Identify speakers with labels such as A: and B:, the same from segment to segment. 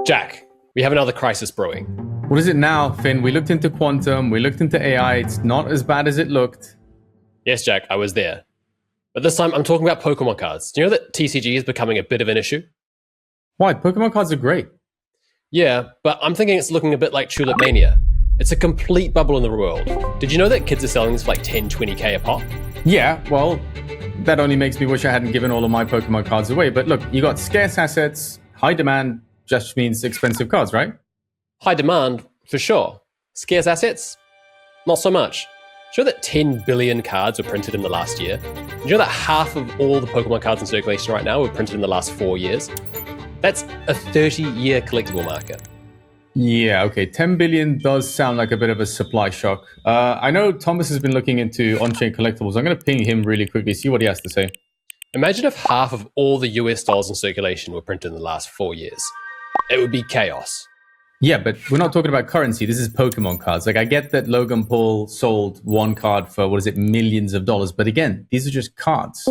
A: Jack, we have another crisis brewing.
B: What is it now, Finn? We looked into quantum, we looked into AI. It's not as bad as it looked.
A: Yes, Jack, I was there. But this time I'm talking about Pokémon cards. Do you know that TCG is becoming a bit of an issue?
B: Why? Pokémon cards are great.
A: Yeah, but I'm thinking it's looking a bit like Tulip Mania. It's a complete bubble in the world. Did you know that kids are selling this for like 10, 20k a pop?
B: Yeah, well, that only makes me wish I hadn't given all of my Pokémon cards away. But look, you got scarce assets, high demand just means expensive cards, right?
A: High demand, for sure. Scarce assets? Not so much. Do you know that 10 billion cards were printed in the last year? Do you know that half of all the Pokemon cards in circulation right now were printed in the last 4 years? That's a 30-year collectible market.
B: Yeah, okay. 10 billion does sound like a bit of a supply shock. I know Thomas has been looking into on-chain collectibles. I'm going to ping him really quickly, see what he has to say.
A: Imagine if half of all the US dollars in circulation were printed in the last 4 years. It would be chaos.
B: Yeah, but we're not talking about currency. This is Pokemon cards. Like, I get that Logan Paul sold one card for, millions of dollars. But again, these are just cards.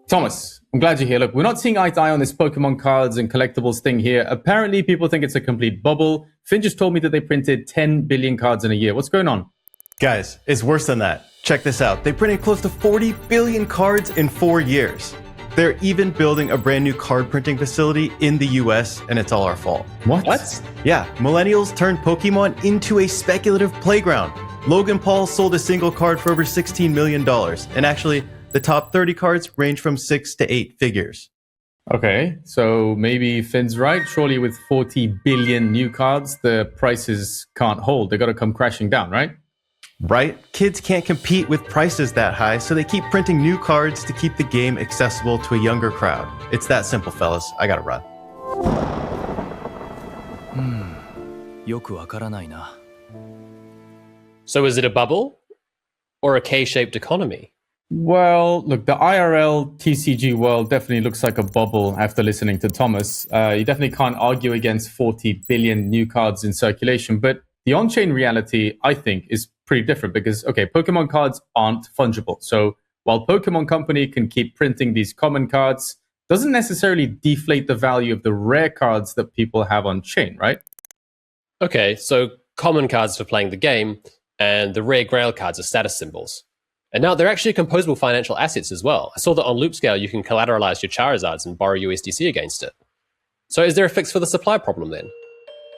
B: Thomas, I'm glad you're here. Look, we're not seeing eye to eye on this Pokemon cards and collectibles thing here. Apparently, people think it's a complete bubble. Finn just told me that they printed 10 billion cards in a year. What's going on?
C: Guys, it's worse than that. Check this out. They printed close to 40 billion cards in 4 years. They're even building a brand new card printing facility in the US, and it's all our fault.
B: What?
C: Yeah, millennials turned Pokemon into a speculative playground. Logan Paul sold a single card for over $16 million. And actually, the top 30 cards range from 6 to 8 figures.
B: Okay, so maybe Finn's right. Surely with 40 billion new cards, the prices can't hold. They got to come crashing down, right?
C: Right? Kids can't compete with prices that high, so they keep printing new cards to keep the game accessible to a younger crowd. It's that simple, fellas. I gotta run.
D: よくわからないな。
A: So is it a bubble or a K-shaped economy?
B: Well, look, the IRL TCG world definitely looks like a bubble after listening to Thomas. You definitely can't argue against 40 billion new cards in circulation, but the on-chain reality, I think, is pretty different because, okay, Pokemon cards aren't fungible. So while Pokemon Company can keep printing these common cards, doesn't necessarily deflate the value of the rare cards that people have on-chain, right?
A: Okay, so common cards for playing the game, and the rare grail cards are status symbols. And now they're actually composable financial assets as well. I saw that on Loopscale you can collateralize your Charizards and borrow USDC against it. So is there a fix for the supply problem then?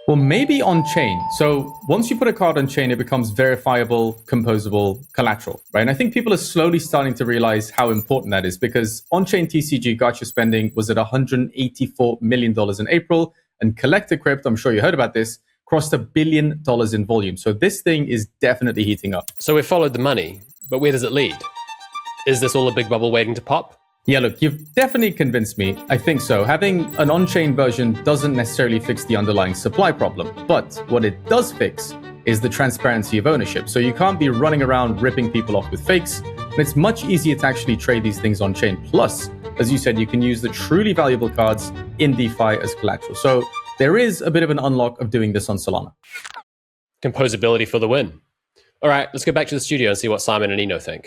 B: Well, maybe on-chain. So once you put a card on-chain, it becomes verifiable, composable collateral, right? And I think people are slowly starting to realize how important that is because on-chain TCG gacha spending was at $184 million in April, and Collector Crypt, I'm sure you heard about this, crossed $1 billion in volume. So this thing is definitely heating up.
A: So we've followed the money, but where does it lead? Is this all a big bubble waiting to pop?
B: Yeah, look, you've definitely convinced me. I think so. Having an on-chain version doesn't necessarily fix the underlying supply problem, but what it does fix is the transparency of ownership. So you can't be running around ripping people off with fakes, and it's much easier to actually trade these things on-chain. Plus, as you said, you can use the truly valuable cards in DeFi as collateral. So there is a bit of an unlock of doing this on Solana.
A: Composability for the win. All right, let's go back to the studio and see what Simon and Eno think.